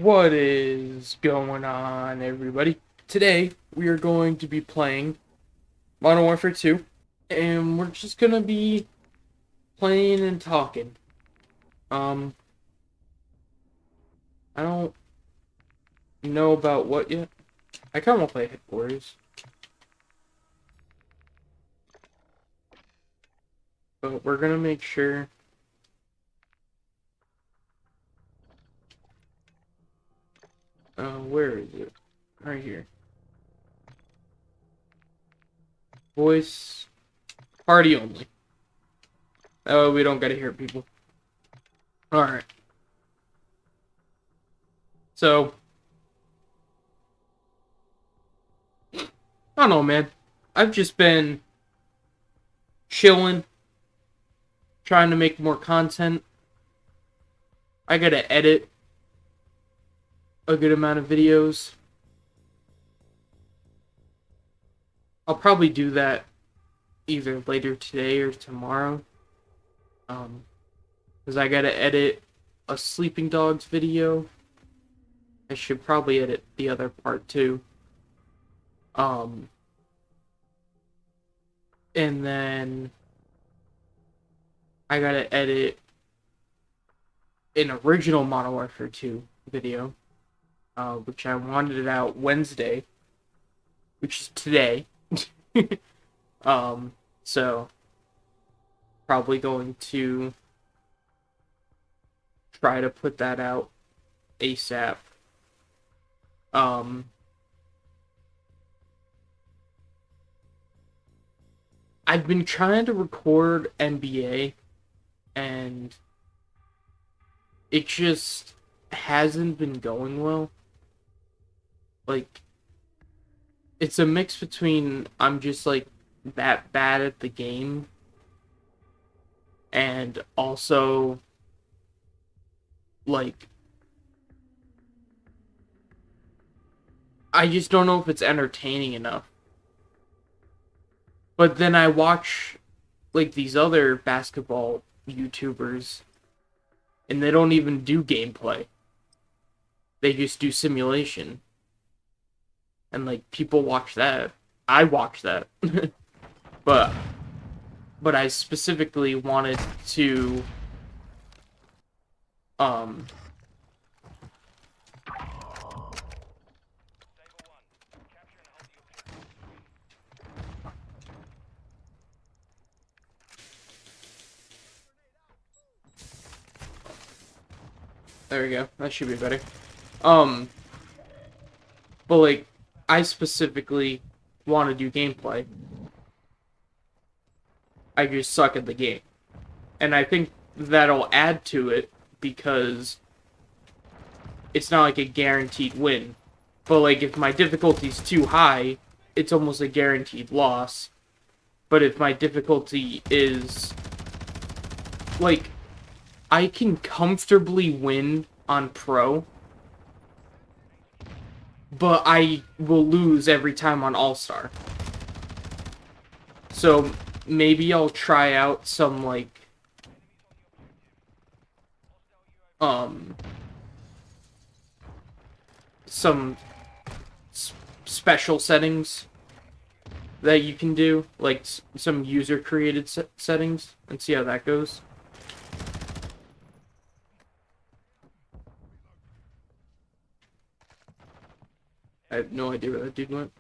What is going on, everybody? Today, we are going to be playing Modern Warfare 2, and we're just gonna be playing and talking. Um, I don't know about what yet. I kinda wanna play Headquarters, but we're gonna make sure. Where is it? Right here. Voice, party only. Oh, we don't gotta hear people. Alright. So, I don't know, man. I've just been chilling, trying to make more content. I gotta edit a good amount of videos. I'll probably do that either later today or tomorrow. Because I gotta edit a Sleeping Dogs video. I should probably edit the other part too. And then I gotta edit an original Modern Warfare 2 video, which I wanted it out Wednesday, which is today. So probably going to try to put that out ASAP. I've been trying to record MBA, and it just hasn't been going well. Like, it's a mix between I'm just like that bad at the game, and also like I just don't know if it's entertaining enough. But then I watch like these other basketball YouTubers, and they don't even do gameplay. They just do simulation. And like people watch that. I watch that. but I specifically wanted to there we go. That should be better. But like I specifically want to do gameplay. I just suck at the game. And I think that'll add to it because it's not like a guaranteed win. But like if my difficulty's too high, it's almost a guaranteed loss. But if my difficulty is like I can comfortably win on pro, but I will lose every time on All-Star. So maybe I'll try out some like some special settings that you can do, like some user created settings, and see how that goes. I have no idea where that dude went.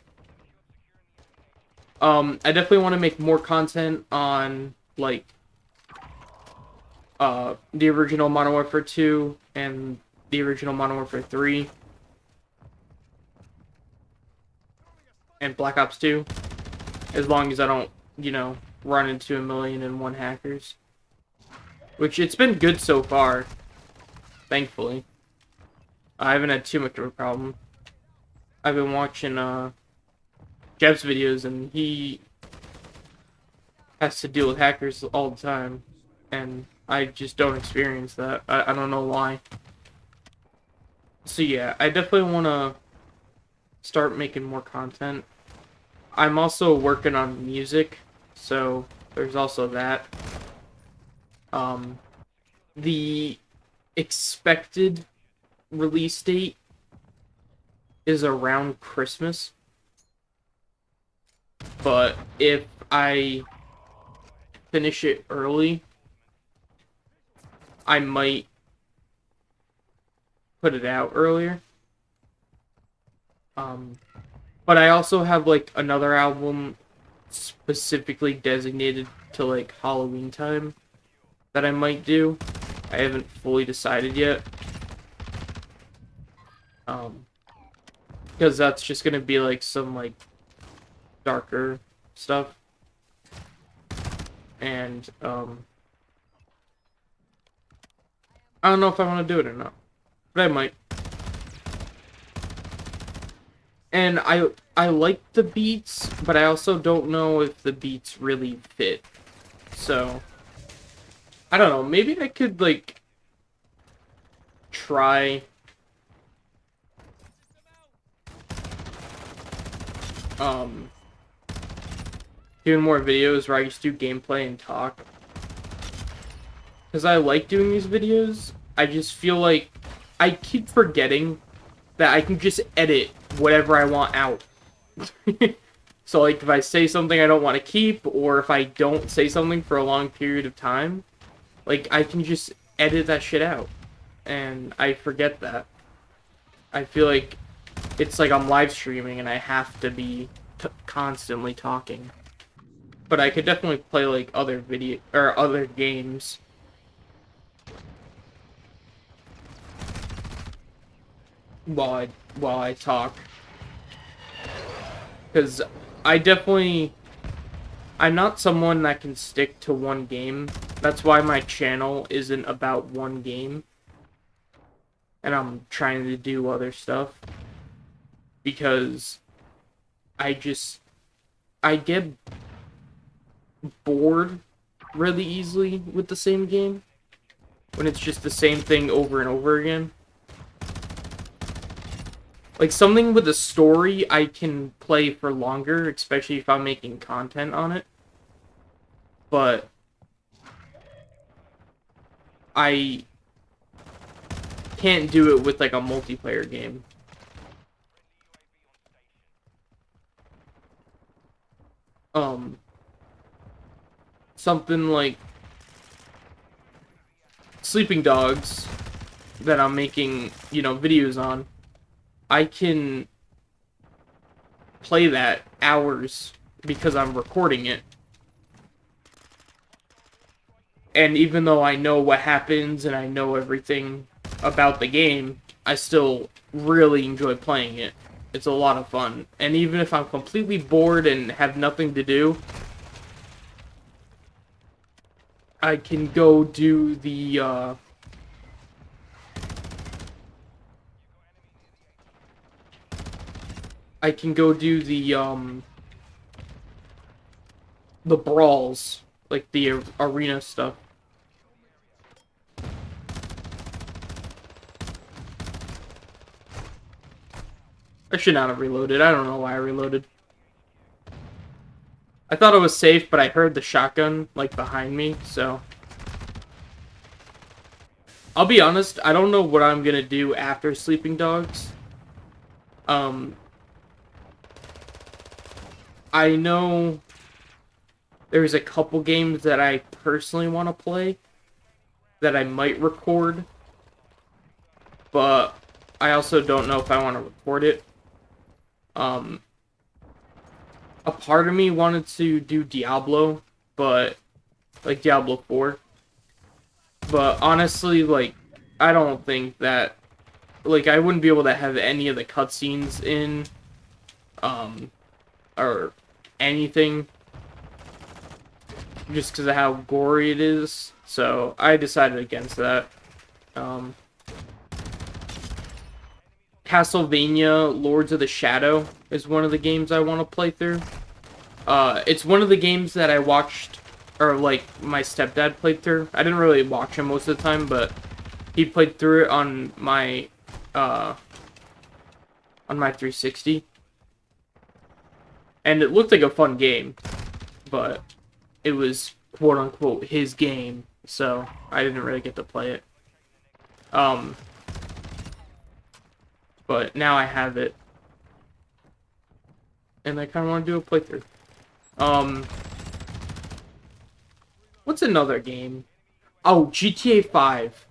I definitely want to make more content on like the original Modern Warfare 2 and the original Modern Warfare 3 and Black Ops 2, as long as I don't, run into 1,000,001 hackers. Which it's been good so far, thankfully. I haven't had too much of a problem. I've been watching Jeb's videos, and he has to deal with hackers all the time, and I just don't experience that. I don't know why. So yeah, I definitely want to start making more content. I'm also working on music, so there's also that. The expected release date is around Christmas. But if I finish it early, I might put it out earlier. But I also have like another album specifically designated to like Halloween time that I might do. I haven't fully decided yet. Because that's just gonna be like some like darker stuff. And I don't know if I want to do it or not, but I might. And I like the beats, but I also don't know if the beats really fit. So I don't know, maybe I could like try doing more videos where I just do gameplay and talk. Because I like doing these videos. I just feel like I keep forgetting that I can just edit whatever I want out. So like if I say something I don't want to keep, or if I don't say something for a long period of time, like I can just edit that shit out. And I forget that. I feel like it's like I'm live streaming and I have to be constantly talking. But I could definitely play like other video or other games. While I talk. Cuz I'm not someone that can stick to one game. That's why my channel isn't about one game. And I'm trying to do other stuff. Because I get bored really easily with the same game when it's just the same thing over and over again. Like something with a story I can play for longer, especially if I'm making content on it. But I can't do it with like a multiplayer game. Something like Sleeping Dogs that I'm making, you know, videos on. I can play that hours because I'm recording it. And even though I know what happens and I know everything about the game, I still really enjoy playing it. It's a lot of fun. And even if I'm completely bored and have nothing to do, I can go do the brawls, like the arena stuff. I should not have reloaded. I don't know why I reloaded. I thought it was safe, but I heard the shotgun, like, behind me, so... I'll be honest, I don't know what I'm gonna do after Sleeping Dogs. I know there's a couple games that I personally want to play that I might record, but I also don't know if I want to record it. A part of me wanted to do Diablo, but like Diablo 4. But honestly, like, I don't think that, like, I wouldn't be able to have any of the cutscenes in, or anything, just because of how gory it is. So I decided against that. Castlevania Lords of the Shadow is one of the games I want to play through. It's one of the games that I watched, or like my stepdad played through. I didn't really watch him most of the time, but he played through it on my 360. And it looked like a fun game, but it was quote unquote his game, so I didn't really get to play it. but now I have it, and I kind of want to do a playthrough. What's another game? Oh, GTA 5.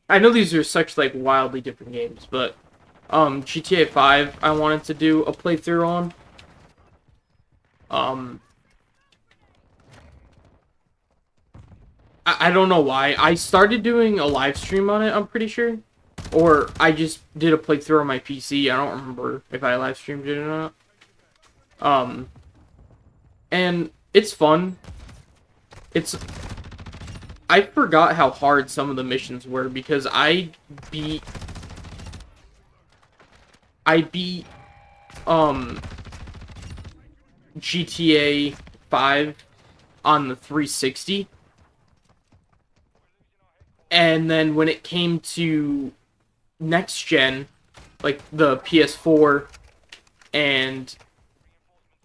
I know these are such like wildly different games, but GTA 5 I wanted to do a playthrough on. Um I don't know why. I started doing a live stream on it, I'm pretty sure. Or I just did a playthrough on my PC. I don't remember if I live streamed it or not. And it's fun. It's I forgot how hard some of the missions were because beat I beat GTA 5 on the 360. And then when it came to next gen, like the PS4 and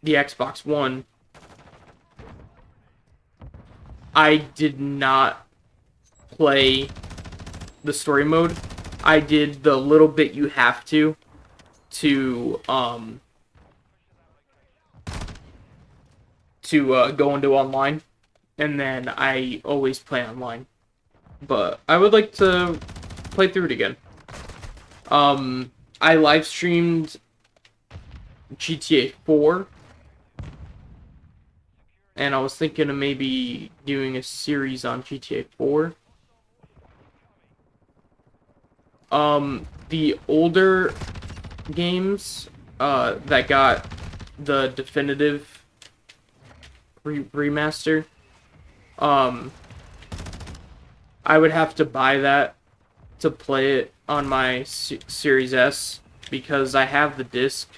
the Xbox One, I did not play the story mode. I did the little bit you have to go into online, and then I always play online. But I would like to play through it again. I live streamed GTA 4, and I was thinking of maybe doing a series on GTA 4. The older games that got the definitive remaster, I would have to buy that to play it on my Series S because I have the disc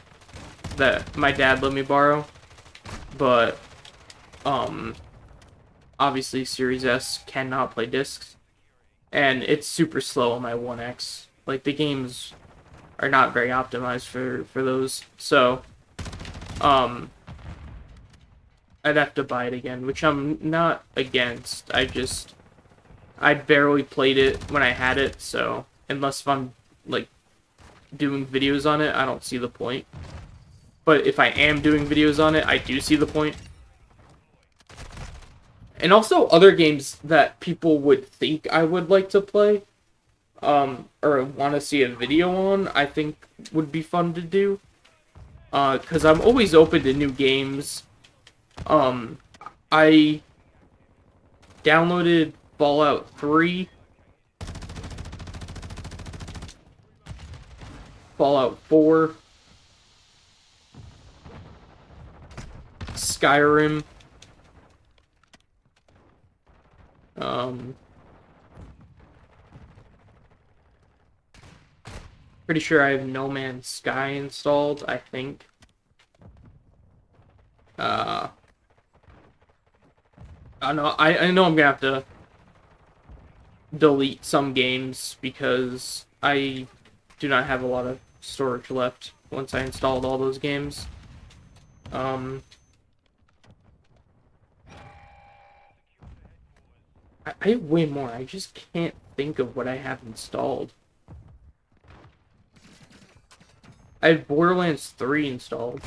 that my dad let me borrow, but obviously Series S cannot play discs, and it's super slow on my 1X. Like, the games are not very optimized for those, so I'd have to buy it again, which I'm not against. I barely played it when I had it, so unless if I'm like doing videos on it, I don't see the point. But if I am doing videos on it, I do see the point. And also other games that people would think I would like to play, or want to see a video on, I think would be fun to do. Because I'm always open to new games. I downloaded Fallout 3, Fallout 4, Skyrim, pretty sure I have No Man's Sky installed, I think. I know I'm gonna have to delete some games because I do not have a lot of storage left once I installed all those games. I have way more. I just can't think of what I have installed. I have Borderlands 3 installed.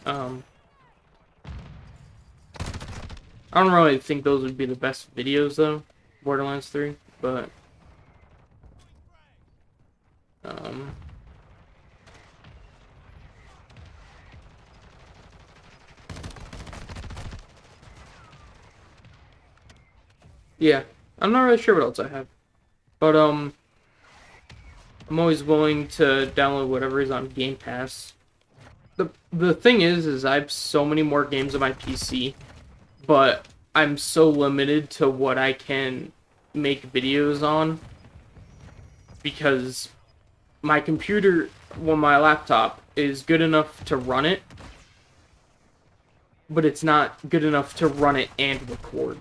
I don't really think those would be the best videos, though, Borderlands 3, but yeah, I'm not really sure what else I have, but I'm always willing to download whatever is on Game Pass. The thing is I have so many more games on my PC, but I'm so limited to what I can make videos on because my computer, well, my laptop is good enough to run it, but it's not good enough to run it and record.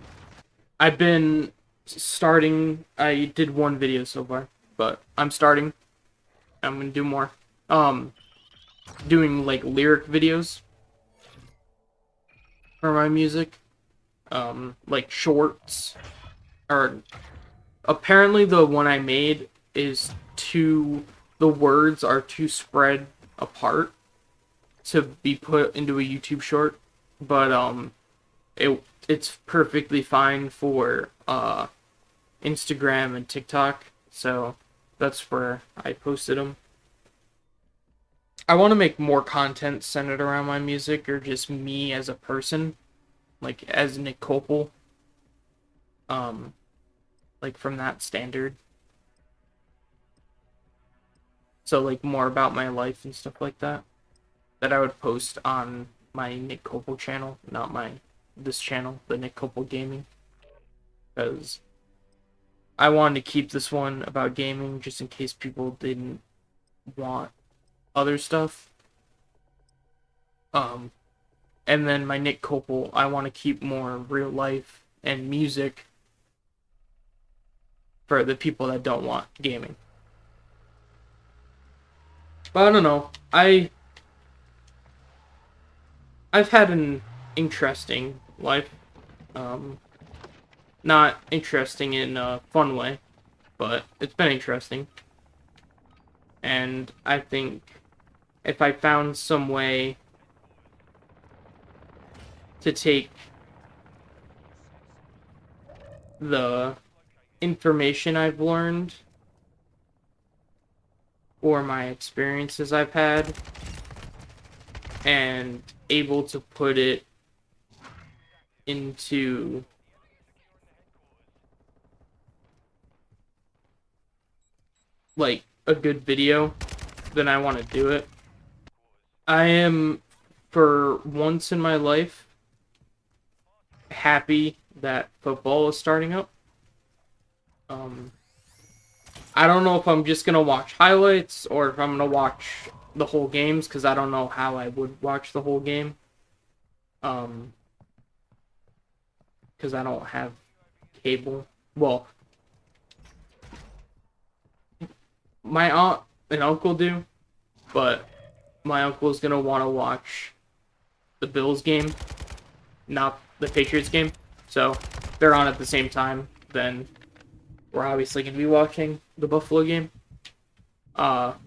I've been starting, I did one video so far, but I'm starting. I'm gonna do more. Doing like lyric videos for my music. Like shorts. Or apparently the one I made is too the words are too spread apart to be put into a YouTube short, but it's perfectly fine for Instagram and TikTok, so that's where I posted them. I want to make more content centered around my music or just me as a person, like as Nick Kopel, um, like from that standard. So like more about my life and stuff like that I would post on my Nick Kopel channel, not this channel, the Nick Kopel Gaming, because I wanted to keep this one about gaming just in case people didn't want other stuff. And then my Nick Kopel, I want to keep more real life and music for the people that don't want gaming. But I don't know. I've had an interesting life. Not interesting in a fun way, but it's been interesting. And I think if I found some way to take the information I've learned or my experiences I've had and able to put it into like a good video, then I want to do it. I am, for once in my life, happy that football is starting up. I don't know if I'm just gonna watch highlights or if I'm gonna watch the whole games, because I don't know how I would watch the whole game. Because I don't have cable. Well, my aunt and uncle do, but my uncle's gonna want to watch the Bills game, not the Patriots game. So if they're on at the same time, then we're obviously gonna be watching the Buffalo game. But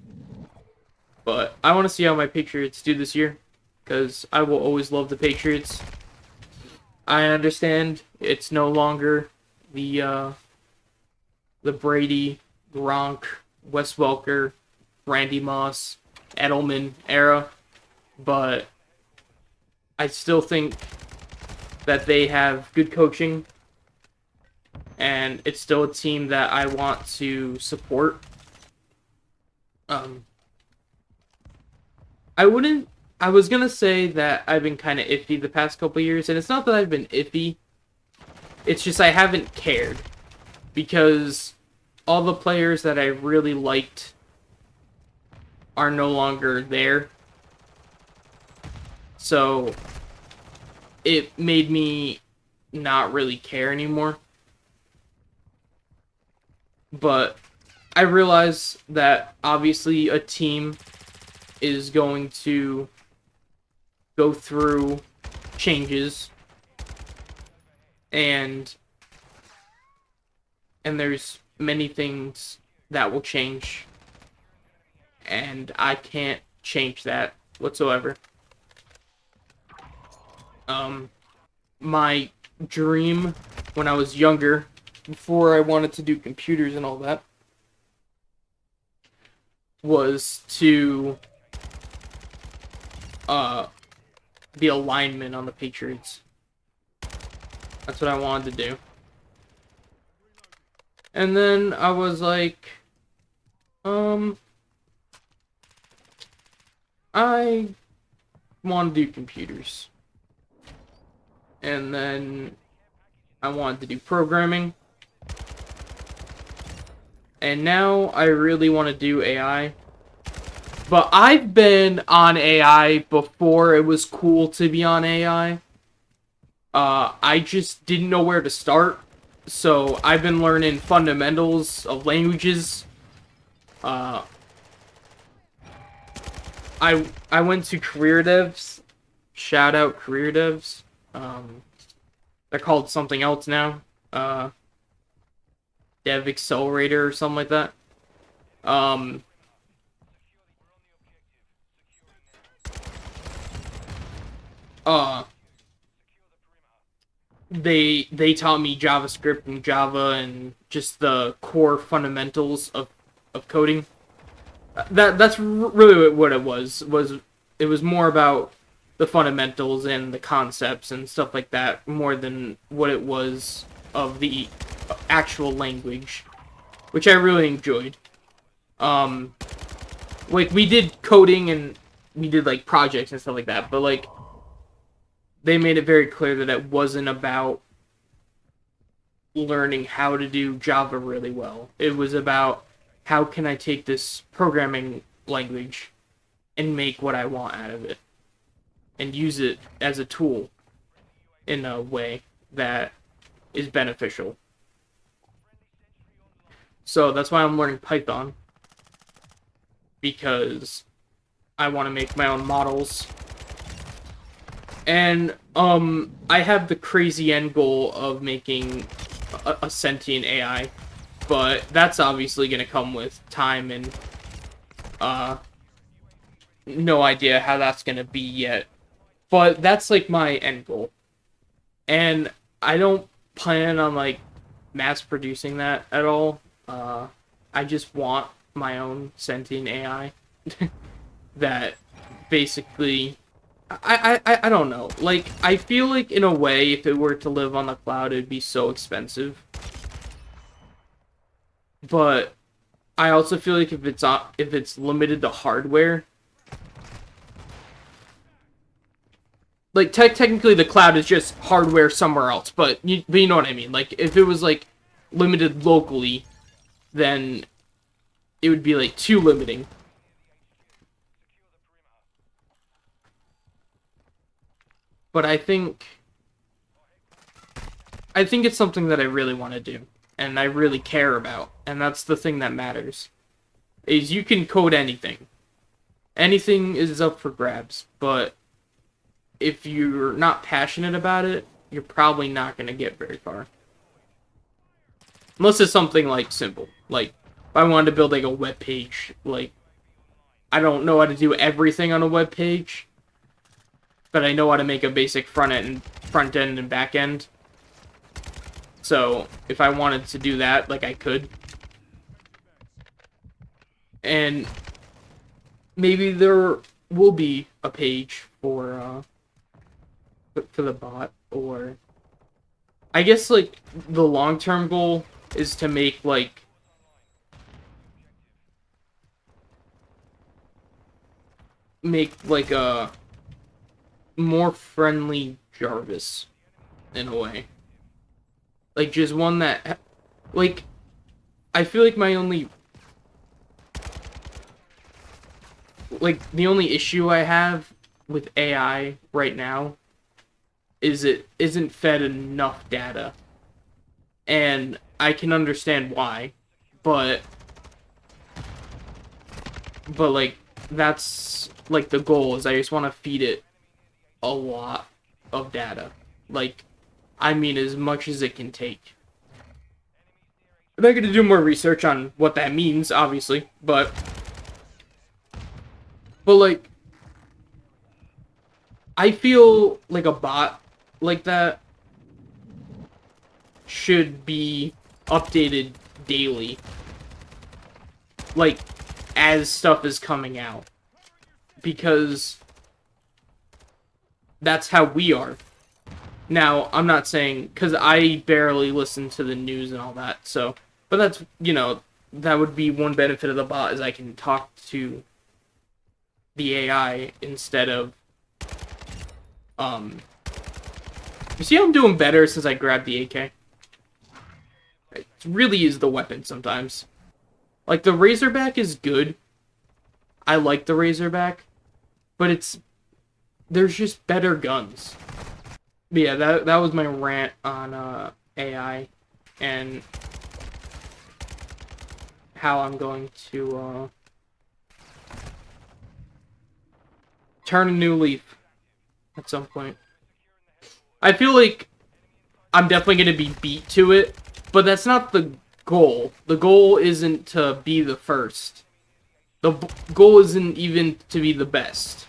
I want to see how my Patriots do this year, because I will always love the Patriots. I understand it's no longer the Brady, Gronk, Wes Welker, Randy Moss, Edelman era, but I still think that they have good coaching, and it's still a team that I want to support. I was gonna say that I've been kind of iffy the past couple years, and it's not that I've been iffy, it's just I haven't cared, because all the players that I really liked are no longer there. So it made me not really care anymore. But I realize that obviously a team is going to go through changes, and there's many things that will change, and I can't change that whatsoever. My dream when I was younger, before I wanted to do computers and all that, was to be a lineman on the Patriots. That's what I wanted to do. And then I was like, I want to do computers. And then I wanted to do programming. And now I really want to do AI. But I've been on AI before it was cool to be on AI. I just didn't know where to start. So I've been learning fundamentals of languages. I went to Career Devs. Shout out Career Devs. They're called something else now. Dev Accelerator or something like that. uh they taught me JavaScript and Java and just the core fundamentals of coding. That's really what it was. It was more about the fundamentals and the concepts and stuff like that more than what it was of the actual language, which I really enjoyed. Like we did coding and we did like projects and stuff like that, but like they made it very clear that it wasn't about learning how to do Java really well. It was about how can I take this programming language and make what I want out of it and use it as a tool in a way that is beneficial. So that's why I'm learning Python, because I want to make my own models. And I have the crazy end goal of making a sentient AI, but that's obviously going to come with time and no idea how that's going to be yet. But that's like my end goal. And I don't plan on like mass producing that at all. I just want my own sentient AI that basically I don't know. Like I feel like in a way if it were to live on the cloud it'd be so expensive. But I also feel like if it's limited to hardware, like technically the cloud is just hardware somewhere else, but you know what I mean. Like if it was like limited locally, then it would be like too limiting. But I think it's something that I really want to do and I really care about, and that's the thing that matters. Is you can code anything. Anything is up for grabs, but if you're not passionate about it, you're probably not going to get very far. Unless it's something like simple. Like if I wanted to build like a web page, like I don't know how to do everything on a web page, but I know how to make a basic front end and back end. So if I wanted to do that, like I could. And maybe there will be a page for the bot, or I guess like the long-term goal is to make like a more friendly Jarvis in a way. Like just one that like I feel like my only the only issue I have with AI right now is it isn't fed enough data. And I can understand why, but like that's like the goal is I just want to feed it a lot of data. Like I mean as much as it can take. I'm not going to do more research on what that means, obviously, but like I feel like a bot like that should be updated daily, like as stuff is coming out, because that's how we are. Now, I'm not saying, because I barely listen to the news and all that, so, but that's, you know, that would be one benefit of the bot, is I can talk to the AI instead of, you see how I'm doing better since I grabbed the AK? It really is the weapon sometimes. Like, the Razorback is good. I like the Razorback, but there's just better guns. But yeah, that was my rant on AI and how I'm going to turn a new leaf at some point. I feel like I'm definitely going to be beat to it, but that's not the goal. The goal isn't to be the first. The goal isn't even to be the best.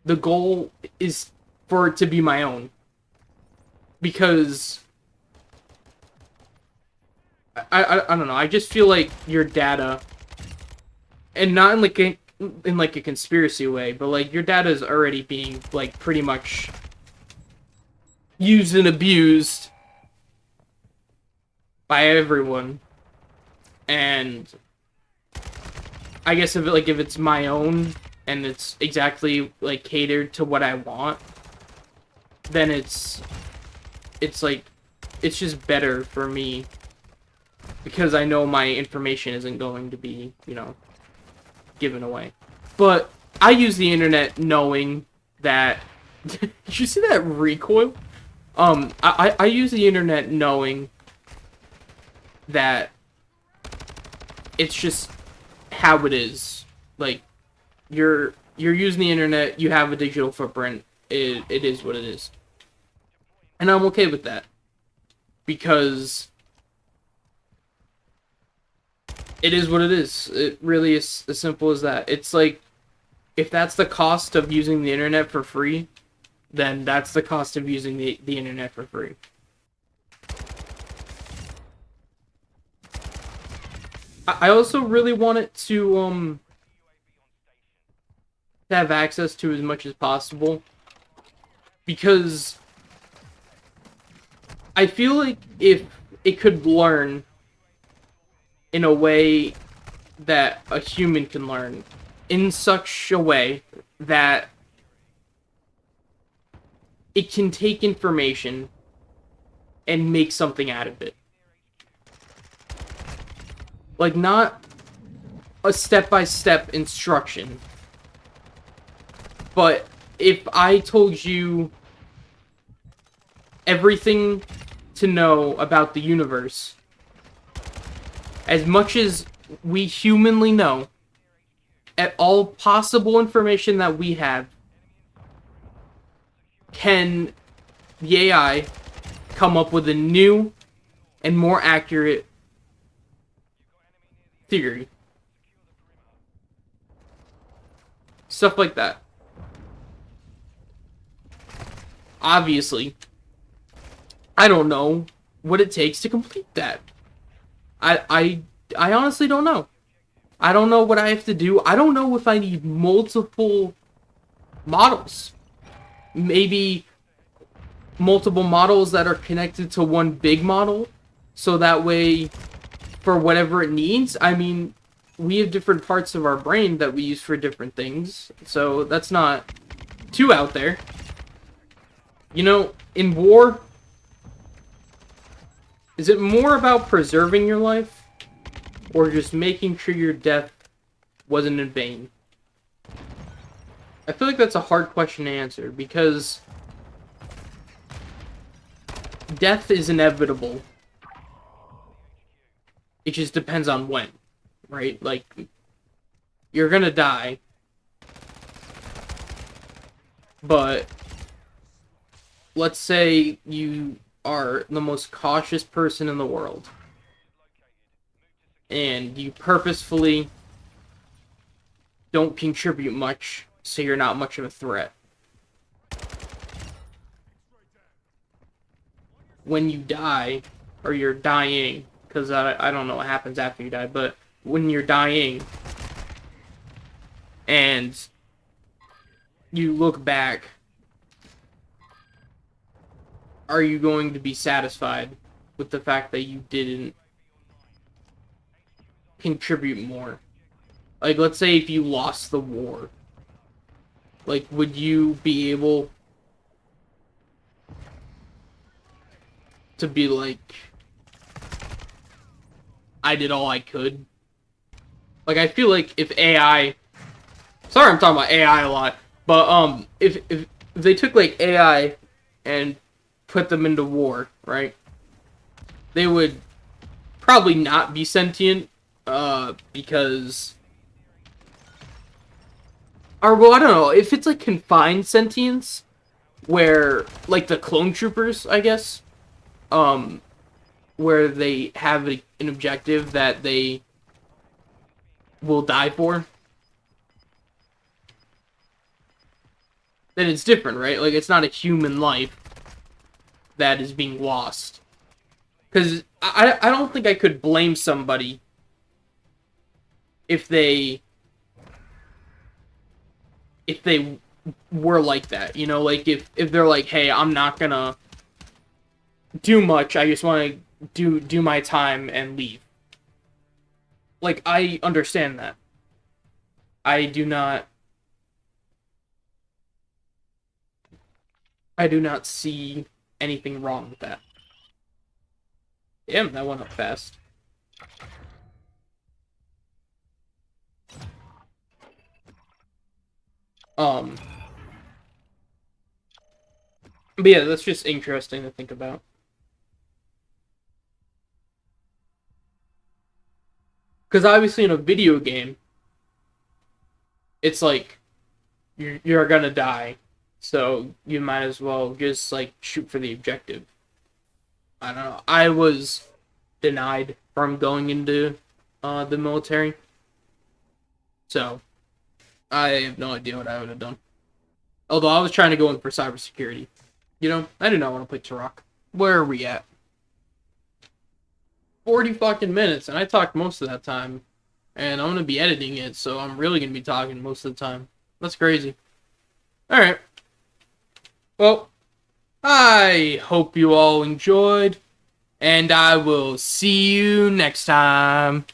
the goal is for it to be my own. Because I don't know, I just feel like your data, and not in like a conspiracy way, but like your data is already being like pretty much used and abused by everyone. And I guess if it's my own and it's exactly like catered to what I want, then it's like it's just better for me because I know my information isn't going to be, you know, given away. But I use the internet knowing that did you see that recoil? I use the internet knowing that it's just how it is. Like, you're using the internet, you have a digital footprint, it is what it is. And I'm okay with that. Because it is what it is. It really is as simple as that. It's like, if that's the cost of using the internet for free, then that's the cost of using the internet for free. I also really want it to have access to as much as possible, because I feel like if it could learn in a way that a human can learn, in such a way that it can take information and make something out of it. Like, not a step-by-step instruction, but if I told you everything to know about the universe, as much as we humanly know, at all possible information that we have, can the AI come up with a new and more accurate theory? Stuff like that. Obviously, I don't know what it takes to complete that. I honestly don't know. I don't know what I have to do. I don't know if I need multiple models. Maybe multiple models that are connected to one big model, so that way, for whatever it needs, I mean, we have different parts of our brain that we use for different things, so that's not too out there. You know, in war, is it more about preserving your life, or just making sure your death wasn't in vain? I feel like that's a hard question to answer, because death is inevitable. It just depends on when, right? Like, you're gonna die, but let's say you are the most cautious person in the world, and you purposefully don't contribute much, so you're not much of a threat. When you die, or you're dying, because I don't know what happens after you die, but when you're dying, and you look back, are you going to be satisfied with the fact that you didn't contribute more? Like, let's say if you lost the war, like, would you be able to be like, I did all I could? Like, I feel like if AI, sorry I'm talking about AI a lot, but if they took like AI and put them into war, right, they would probably not be sentient, because, or, well, I don't know, if it's like confined sentience, where, like the clone troopers, I guess, where they have an objective that they will die for. then it's different, right? Like, it's not a human life that is being lost. Because I don't think I could blame somebody if they were like that, you know, like if they're like, hey, I'm not gonna do much, I just want to do my time and leave. Like, I understand that. I do not see anything wrong with that. Damn, that went up fast. But yeah, that's just interesting to think about. Because obviously in a video game, it's like, you're gonna die. So you might as well just, like, shoot for the objective. I don't know. I was denied from going into the military. So I have no idea what I would have done. Although I was trying to go in for cybersecurity. You know, I do not want to play Turok. Where are we at? 40 fucking minutes, and I talked most of that time. And I'm going to be editing it, so I'm really going to be talking most of the time. That's crazy. Alright. Well, I hope you all enjoyed, and I will see you next time.